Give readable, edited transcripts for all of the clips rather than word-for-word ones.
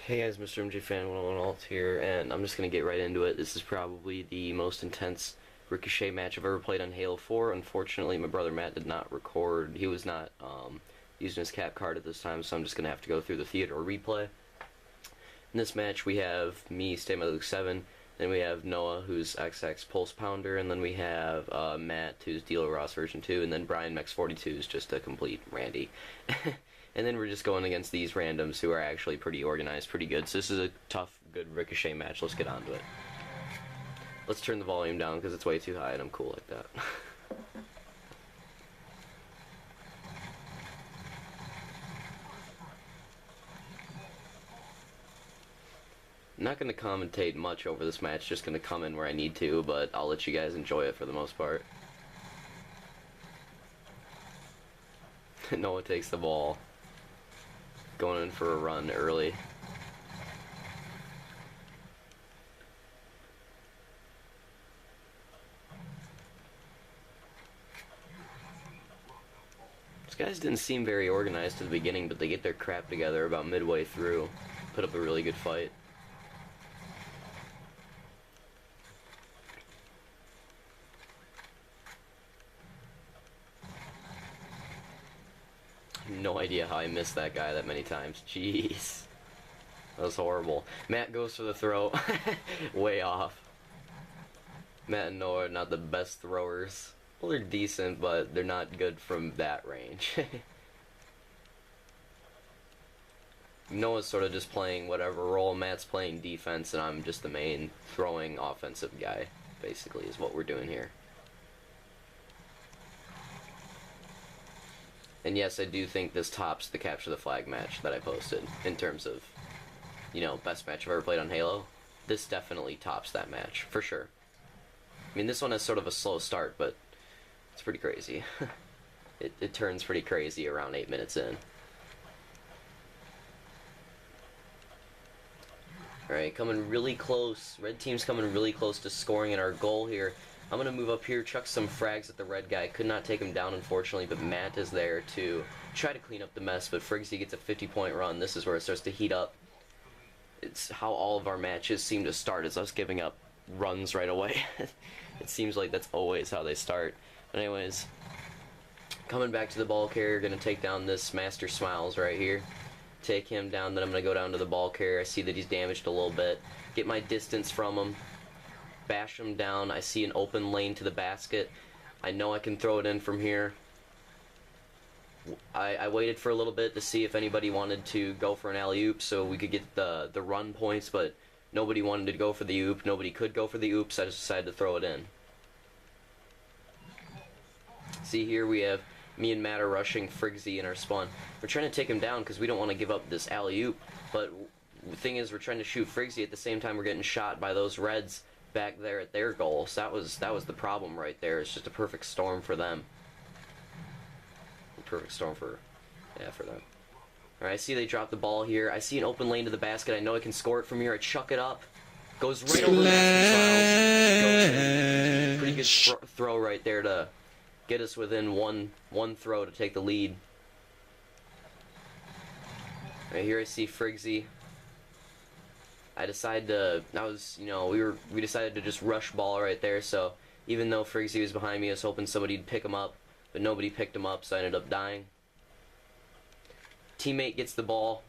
Hey guys, Mr. MJ Fan 101 Alt here, and I'm just gonna get right into it. This is probably the most intense Ricochet match I've ever played on Halo 4. Unfortunately, my brother Matt did not record. He was not using his cap card at this time, so I'm just gonna have to go through the theater replay. In this match, we have me, Stay My Luke 7, then we have Noah, who's XX Pulse Pounder, and then we have Matt, who's Dealer Ross version 2, and then Brian Mex 42 is just a complete Randy. And then we're just going against these randoms who are actually pretty organized, pretty good. So this is a tough, good Ricochet match. Let's get on to it. Let's turn the volume down because it's way too high and I'm cool like that. I'm not going to commentate much over this match, just going to come in where I need to, but I'll let you guys enjoy it for the most part. Noah takes the ball. Going in for a run early. These guys didn't seem very organized at the beginning, but they get their crap together about midway through. Put up a really good fight. No idea how I missed that guy that many times. Jeez. That was horrible. Matt goes for the throw. Way off. Matt and Noah are not the best throwers. Well, they're decent, but they're not good from that range. Noah's sort of just playing whatever role. Matt's playing defense, and I'm just the main throwing offensive guy, basically, is what we're doing here. And yes, I do think this tops the Capture the Flag match that I posted in terms of, you know, best match I've ever played on Halo. This definitely tops that match, for sure. I mean, this one has sort of a slow start, but it's pretty crazy. It turns pretty crazy around 8 minutes in. Alright, coming really close. Red team's coming really close to scoring in our goal here. I'm going to move up here, chuck some frags at the red guy. Could not take him down, unfortunately, but Matt is there to try to clean up the mess, but Friggsy gets a 50-point run. This is where it starts to heat up. It's how all of our matches seem to start, is us giving up runs right away. It seems like that's always how they start. But anyways, coming back to the ball carrier, going to take down this Master Smiles right here. Take him down, then I'm going to go down to the ball carrier. I see that he's damaged a little bit. Get my distance from him. Bash him down. I see an open lane to the basket. I know I can throw it in from here. I waited for a little bit to see if anybody wanted to go for an alley-oop so we could get the run points, but nobody wanted to go for the oop. Nobody could go for the oop, so I just decided to throw it in. See, here we have me and Matt are rushing Friggsy in our spawn. We're trying to take him down because we don't want to give up this alley-oop, but the thing is we're trying to shoot Friggsy at the same time we're getting shot by those reds back there at their goal. So that was the problem right there. It's just a perfect storm for them. A perfect storm for them. Alright, I see they dropped the ball here. I see an open lane to the basket. I know I can score it from here. I chuck it up. Goes right over the pretty good throw right there to get us within one throw to take the lead. Right here I see Friggsy. We decided to just rush ball right there, so even though Friggsy was behind me, I was hoping somebody'd pick him up, but nobody picked him up, so I ended up dying. Teammate gets the ball.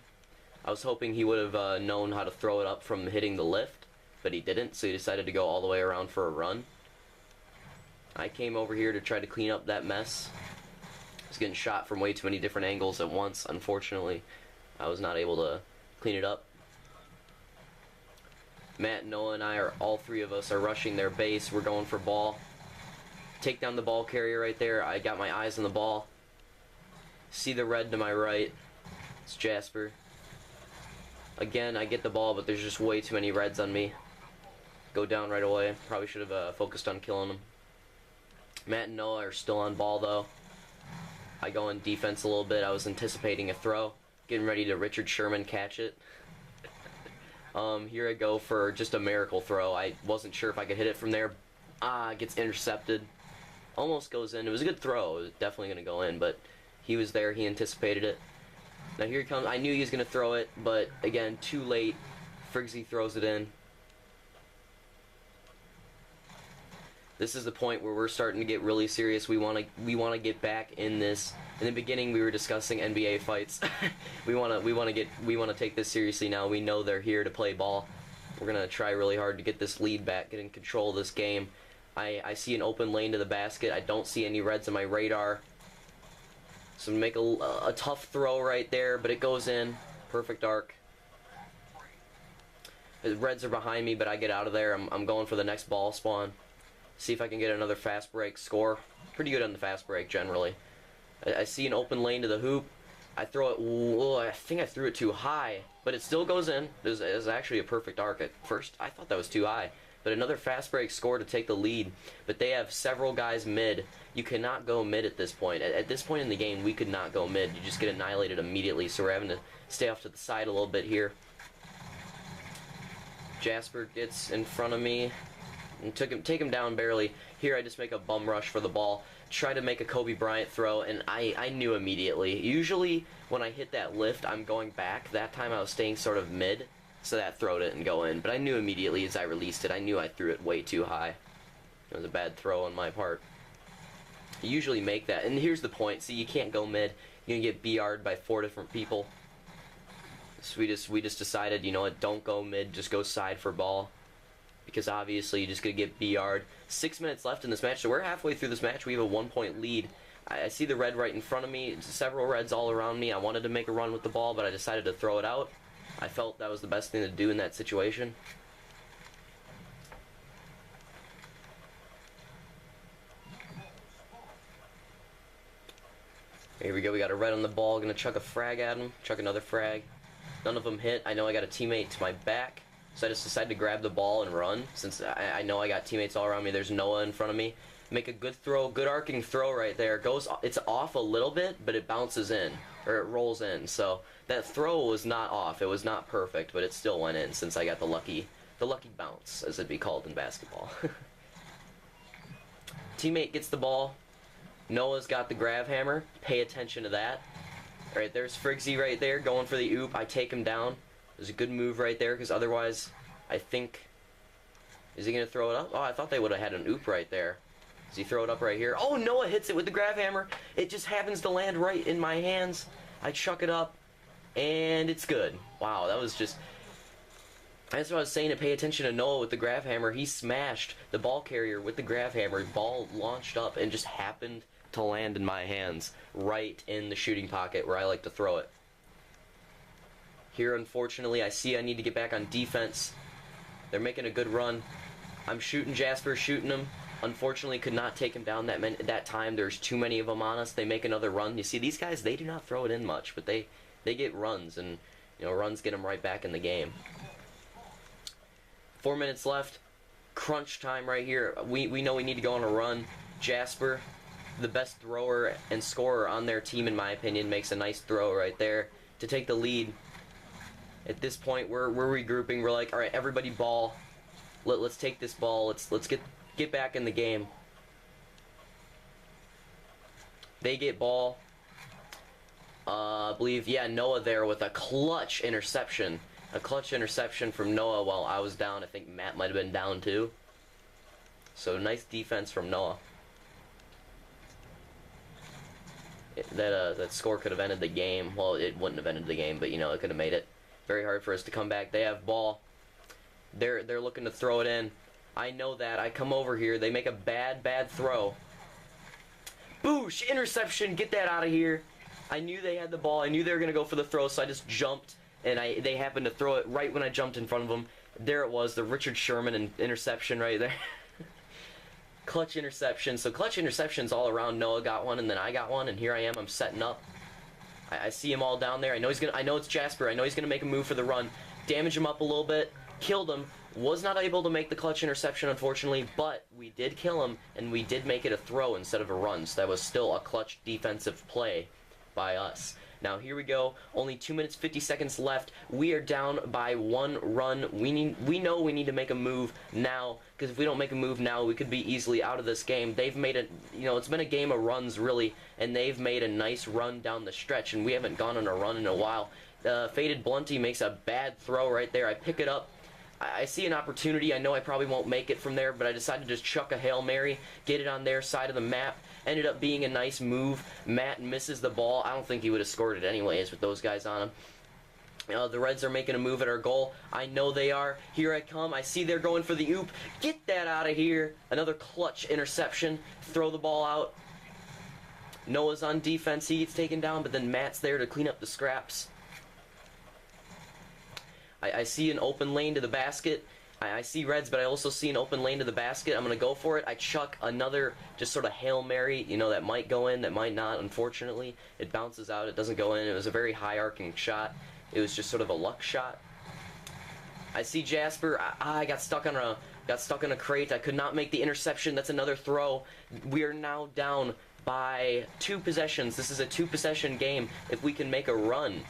I was hoping he would have known how to throw it up from hitting the lift, but he didn't, so he decided to go all the way around for a run. I came over here to try to clean up that mess. I was getting shot from way too many different angles at once. Unfortunately, I was not able to clean it up. Matt, Noah, and all three of us are rushing their base. We're going for ball. Take down the ball carrier right there. I got my eyes on the ball. See the red to my right. It's Jasper. Again, I get the ball, but there's just way too many reds on me. Go down right away. Probably should have focused on killing them. Matt and Noah are still on ball, though. I go in defense a little bit. I was anticipating a throw. Getting ready to Richard Sherman catch it. Here I go for just a miracle throw. I wasn't sure if I could hit it from there. It gets intercepted. Almost goes in. It was a good throw. It was definitely going to go in, but he was there. He anticipated it. Now here he comes. I knew he was going to throw it, but again, too late. Frigsy throws it in. This is the point where we're starting to get really serious. We want to get back in this. In the beginning, we were discussing NBA fights. we want to take this seriously now. We know they're here to play ball. We're gonna try really hard to get this lead back, get in control of this game. I see an open lane to the basket. I don't see any reds on my radar. So make a tough throw right there, but it goes in. Perfect arc. The reds are behind me, but I get out of there. I'm going for the next ball spawn. See if I can get another fast break score. Pretty good on the fast break generally. I see an open lane to the hoop. I throw it. Whoa, I think I threw it too high, but it still goes in. It was actually a perfect arc at first. I thought that was too high. But another fast break score to take the lead. But they have several guys mid. You cannot go mid at this point. At this point in the game, we could not go mid. You just get annihilated immediately. So we're having to stay off to the side a little bit here. Jasper gets in front of me and take him down barely. Here I just make a bum rush for the ball. Try to make a Kobe Bryant throw, and I knew immediately. Usually when I hit that lift, I'm going back. That time I was staying sort of mid, so that throw didn't go in. But I knew immediately as I released it, I knew I threw it way too high. It was a bad throw on my part. I usually make that, and here's the point. See, you can't go mid. You're gonna get BR'd by 4 different people. So we just decided, you know what, don't go mid, just go side for ball. Because obviously you're just going to get BR'd. 6 minutes left in this match, so we're halfway through this match. We have a 1-point lead. I see the red right in front of me, several reds all around me. I wanted to make a run with the ball, but I decided to throw it out. I felt that was the best thing to do in that situation. Here we go, we got a red on the ball, gonna chuck a frag at him, chuck another frag. None of them hit. I know I got a teammate to my back. So I just decided to grab the ball and run, since I know I got teammates all around me. There's Noah in front of me. Make a good throw, good arcing throw right there. It's off a little bit, but it bounces in, or it rolls in. So that throw was not off. It was not perfect, but it still went in, since I got the lucky bounce, as it'd be called in basketball. Teammate gets the ball. Noah's got the grab hammer. Pay attention to that. All right, there's Frigsy right there going for the oop. I take him down. It was a good move right there, because otherwise, I think... Is he going to throw it up? Oh, I thought they would have had an oop right there. Does he throw it up right here? Oh, Noah hits it with the grab hammer. It just happens to land right in my hands. I chuck it up, and it's good. Wow, that was just... That's what I was saying, to pay attention to Noah with the grab hammer. He smashed the ball carrier with the grab hammer. Ball launched up and just happened to land in my hands, right in the shooting pocket where I like to throw it. Here, unfortunately, I see I need to get back on defense. They're making a good run. I'm shooting Jasper, shooting him. Unfortunately, could not take him down that time. There's too many of them on us. They make another run. You see, these guys, they do not throw it in much, but they get runs, and you know, runs get them right back in the game. 4 minutes left. Crunch time right here. We know we need to go on a run. Jasper, the best thrower and scorer on their team, in my opinion, makes a nice throw right there to take the lead. At this point, we're regrouping. We're like, all right, everybody ball. Let's take this ball. Let's get back in the game. They get ball. I believe, yeah, Noah there with a clutch interception. A clutch interception from Noah while I was down. I think Matt might have been down too. So nice defense from Noah. That score could have ended the game. Well, it wouldn't have ended the game, but you know, it could have made it very hard for us to come back. They have ball. They're looking to throw it in. I know that. I come over here. They make a bad throw. Boosh! Interception! Get that out of here. I knew they had the ball. I knew they were going to go for the throw, so I just jumped, and they happened to throw it right when I jumped in front of them. There it was, the Richard Sherman interception right there. Clutch interception. So clutch interceptions all around. Noah got one, and then I got one, and here I am. I'm setting up. I see him all down there. I know it's Jasper. I know he's gonna make a move for the run. Damage him up a little bit. Killed him. Was not able to make the clutch interception, unfortunately, but we did kill him, and we did make it a throw instead of a run. So that was still a clutch defensive play by us. Now here we go. Only 2 minutes 50 seconds left. We are down by 1 run. We know we need to make a move now, because if we don't make a move now, we could be easily out of this game. They've made a, it's been a game of runs really, and they've made a nice run down the stretch, and we haven't gone on a run in a while. Faded Blunty makes a bad throw right there. I pick it up. I see an opportunity. I know I probably won't make it from there, but I decided to just chuck a Hail Mary, get it on their side of the map. Ended up being a nice move. Matt misses the ball. I don't think he would have scored it anyways with those guys on him. The Reds are making a move at our goal. I know they are. Here I come. I see they're going for the oop. Get that out of here. Another clutch interception. Throw the ball out. Noah's on defense. He gets taken down, but then Matt's there to clean up the scraps. I see an open lane to the basket. I see Reds, but I also see an open lane to the basket. I'm going to go for it. I chuck another just sort of Hail Mary, that might go in, that might not, unfortunately. It bounces out. It doesn't go in. It was a very high arcing shot. It was just sort of a luck shot. I see Jasper. I got stuck on a crate. I could not make the interception. That's another throw. We are now down by 2 possessions. This is a 2-possession game if we can make a run.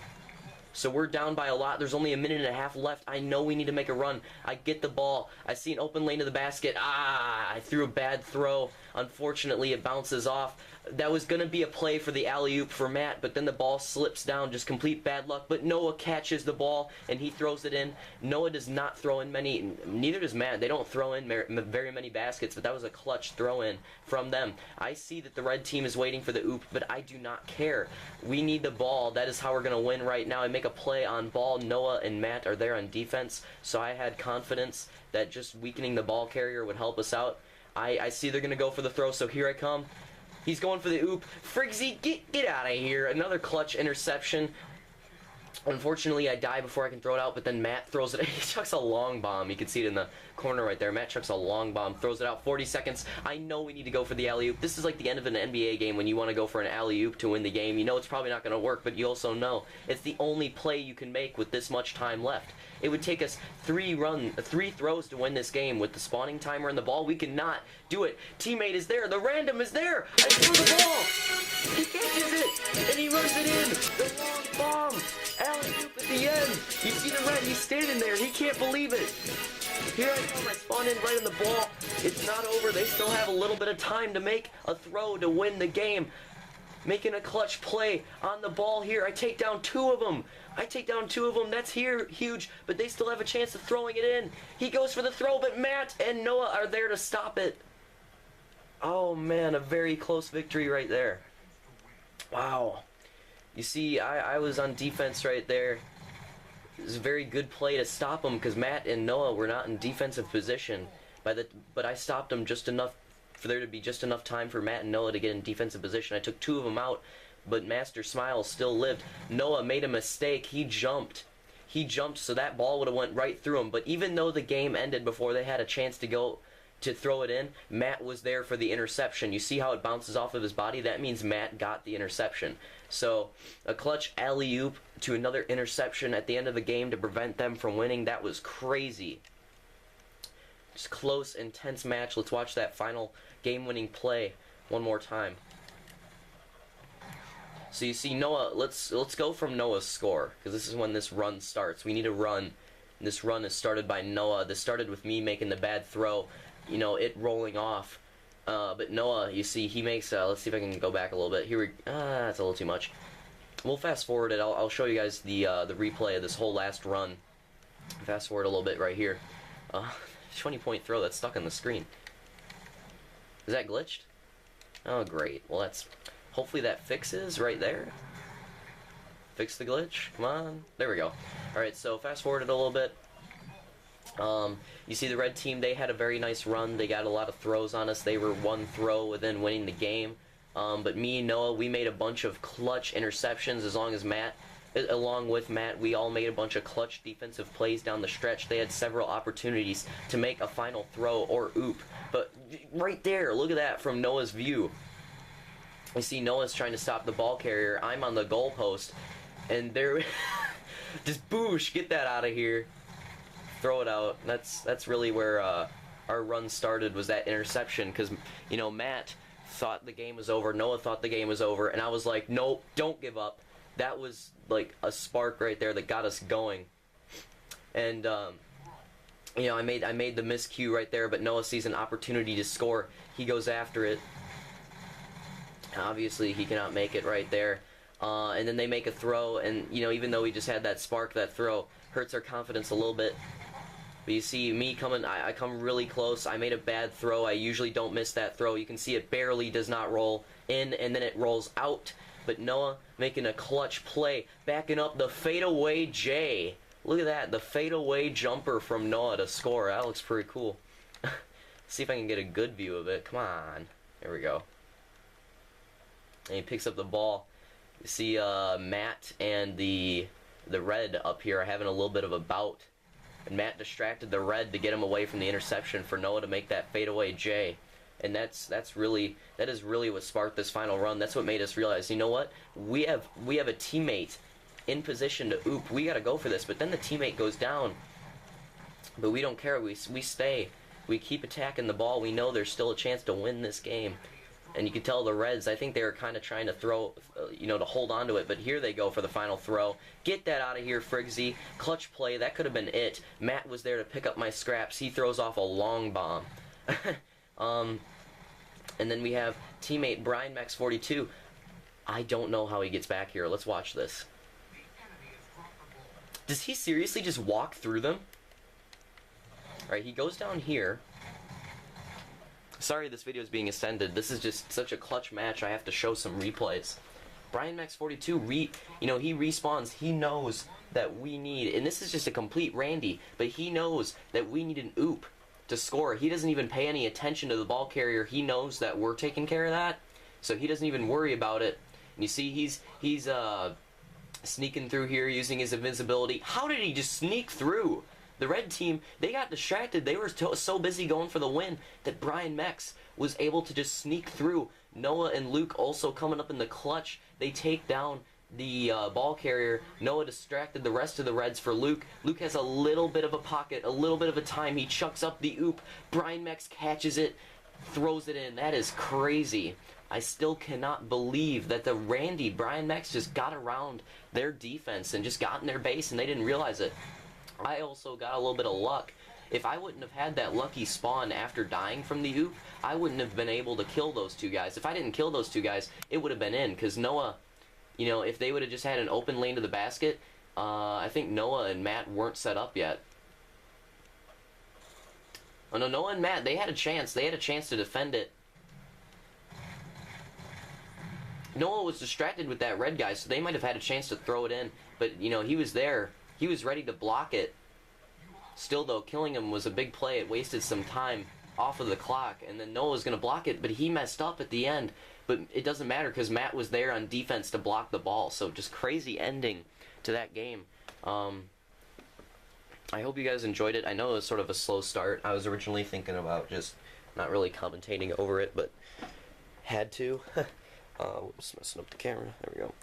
So we're down by a lot. There's only a minute and a half left. I know we need to make a run. I get the ball. I see an open lane to the basket. I threw a bad throw. Unfortunately, it bounces off. That was going to be a play for the alley-oop for Matt, but then the ball slips down. Just complete bad luck. But Noah catches the ball, and he throws it in. Noah does not throw in many. Neither does Matt. They don't throw in very many baskets, but that was a clutch throw-in from them. I see that the red team is waiting for the oop, but I do not care. We need the ball. That is how we're going to win right now. I make a play on ball. Noah and Matt are there on defense, so I had confidence that just weakening the ball carrier would help us out. I see they're going to go for the throw, so here I come. He's going for the oop. Friggsy, get out of here. Another clutch interception. Unfortunately, I die before I can throw it out, but then Matt throws it. He chucks a long bomb. You can see it in the corner right there. Matt chucks a long bomb, throws it out. 40 seconds. I know we need to go for the alley-oop. This is like the end of an NBA game when you want to go for an alley-oop to win the game. You know it's probably not going to work, but you also know it's the only play you can make with this much time left. It would take us 3 throws to win this game. With the spawning timer and the ball, we cannot do it. Teammate is there. The random is there. I threw the ball. He catches it, and he runs it in. The long bomb. Alley-oop at the end. You see the red. He's standing there. He can't believe it. Here I come. I spawn in right on the ball. It's not over. They still have a little bit of time to make a throw to win the game. Making a clutch play on the ball here. I take down 2 of them. That's huge, but they still have a chance of throwing it in. He goes for the throw, but Matt and Noah are there to stop it. Oh man, a very close victory right there. Wow. You see, I was on defense right there. It was a very good play to stop them because Matt and Noah were not in defensive position. But I stopped them just enough for there to be just enough time for Matt and Noah to get in defensive position. I took 2 of them out, but Master Smile still lived. Noah made a mistake. He jumped, so that ball would have went right through him. But even though the game ended before they had a chance to go to throw it in, Matt was there for the interception. You see how it bounces off of his body? That means Matt got the interception. So a clutch alley-oop to another interception at the end of the game to prevent them from winning. That was crazy. Just close, intense match. Let's watch that final game-winning play one more time. So you see Noah, let's go from Noah's score, because this is when this run starts. We need a run. This run is started by Noah. This started with me making the bad throw, it rolling off. But Noah, you see, he makes, let's see if I can go back a little bit. That's a little too much. We'll fast forward it. I'll show you guys the replay of this whole last run. Fast forward a little bit right here. 20-point throw that's stuck on the screen. Is that glitched? Oh, great. Well, hopefully that fixes right there. Fix the glitch. Come on. There we go. Alright, so fast forward it a little bit. You see the red team, they had a very nice run. They got a lot of throws on us. They were 1 throw within winning the game. But me and Noah, we made a bunch of clutch interceptions along with Matt. We all made a bunch of clutch defensive plays down the stretch. They had several opportunities to make a final throw or oop. But right there, look at that from Noah's view. You see Noah's trying to stop the ball carrier. I'm on the goalpost. And there... just boosh, get that out of here. Throw it out. That's really where our run started, was that interception. Because, Matt thought the game was over. Noah thought the game was over. And I was like, nope, don't give up. that was like a spark right there that got us going. And you know, I made the miscue right there, but Noah sees an opportunity to score. He goes after it. Obviously, he cannot make it right there. And then they make a throw, and you know, even though he just had that spark, that throw hurts our confidence a little bit. But you see me coming, I come really close. I made a bad throw. I usually don't miss that throw. You can see it barely does not roll in, and then it rolls out. But Noah making a clutch play, backing up the fadeaway J. Look at that, the fadeaway jumper from Noah to score. That looks pretty cool. See if I can get a good view of it. Come on. There we go. And he picks up the ball. You see Matt and the red up here are having a little bit of a bout. And Matt distracted the red to get him away from the interception for Noah to make that fadeaway J. And that is really what sparked this final run. That's what made us realize, you know what? We have a teammate in position to oop. We got to go for this. But then the teammate goes down. But we don't care. We stay. We keep attacking the ball. We know there's still a chance to win this game. And you can tell the Reds, I think they were kind of trying to throw, you know, to hold on to it. But here they go for the final throw. Get that out of here, Friggsy. Clutch play. That could have been it. Matt was there to pick up my scraps. He throws off a long bomb. And then we have teammate Brian Max 42. I don't know how he gets back here. Let's watch this. Does he seriously just walk through them? Alright, he goes down here. Sorry this video is being extended. This is just such a clutch match. I have to show some replays. Brian Max 42, you know, he respawns. He knows that we need, and this is just a complete Randy, but he knows that we need an oop to score. He doesn't even pay any attention to the ball carrier. He knows that we're taking care of that, so he doesn't even worry about it. And you see, he's sneaking through here using his invincibility. How did he just sneak through? The red team, they got distracted. They were so busy going for the win that Brian Mex was able to just sneak through. Noah and Luke also coming up in the clutch. They take down the ball carrier. Noah distracted the rest of the Reds for Luke. Luke has a little bit of a pocket, a little bit of a time. He chucks up the oop. Brian Mex catches it, throws it in. That is crazy. I still cannot believe that the Brian Mex just got around their defense and just got in their base and they didn't realize it. I also got a little bit of luck. If I wouldn't have had that lucky spawn after dying from the oop, I wouldn't have been able to kill those two guys. If I didn't kill those two guys, it would have been in, because Noah, you know, if they would have just had an open lane to the basket, I think Noah and Matt weren't set up yet. Oh no, Noah and Matt, they had a chance. They had a chance to defend it. Noah was distracted with that red guy, so they might have had a chance to throw it in, but, you know, he was there. He was ready to block it. Still, though, killing him was a big play. It wasted some time off of the clock, and then Noah was going to block it, but he messed up at the end. But it doesn't matter because Matt was there on defense to block the ball, so just crazy ending to that game. I hope you guys enjoyed it. I know it was sort of a slow start. I was originally thinking about just not really commentating over it, but had to. Whoops, messing up the camera. There we go.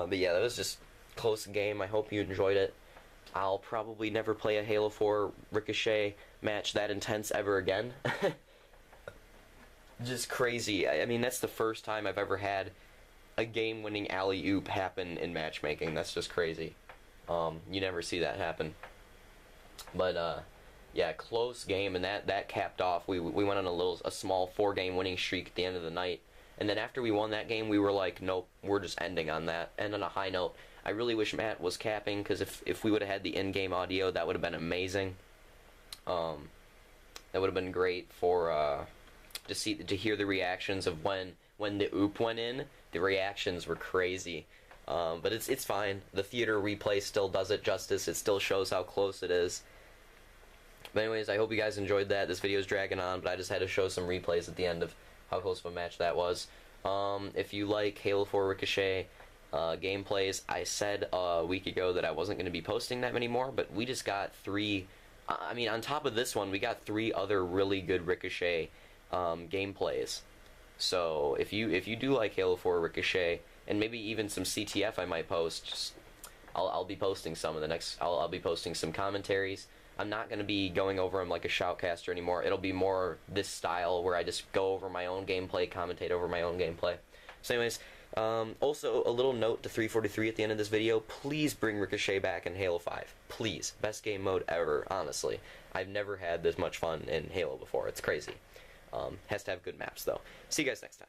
But yeah, that was just a close game. I hope you enjoyed it. I'll probably never play a Halo 4 Ricochet match that intense ever again. Just crazy. I mean, that's the first time I've ever had a game-winning alley-oop happen in matchmaking. That's just crazy. You never see that happen. But, yeah, close game, and that capped off. We went on a small 4-game winning streak at the end of the night. And then after we won that game, we were like, nope, we're just ending on that. End on a high note. I really wish Matt was capping, because if we would have had the in-game audio, that would have been amazing. That would have been great for to hear the reactions of when the oop went in. The reactions were crazy. But it's fine. The theater replay still does it justice. It still shows how close it is. But anyways, I hope you guys enjoyed that. This video is dragging on, but I just had to show some replays at the end of how close of a match that was. If you like Halo 4 Ricochet gameplays, I said a week ago that I wasn't going to be posting that many more, but we just got 3, I mean, on top of this one, we got 3 other really good Ricochet gameplays. So if you do like Halo 4 Ricochet, and maybe even some CTF I might post, I'll be posting some in the next, I'll be posting some commentaries. I'm not going to be going over them like a shoutcaster anymore. It'll be more this style where I just go over my own gameplay, commentate over my own gameplay. So anyways, Also, a little note to 343 at the end of this video, please bring Ricochet back in Halo 5. Please. Best game mode ever, honestly. I've never had this much fun in Halo before. It's crazy. Has to have good maps, though. See you guys next time.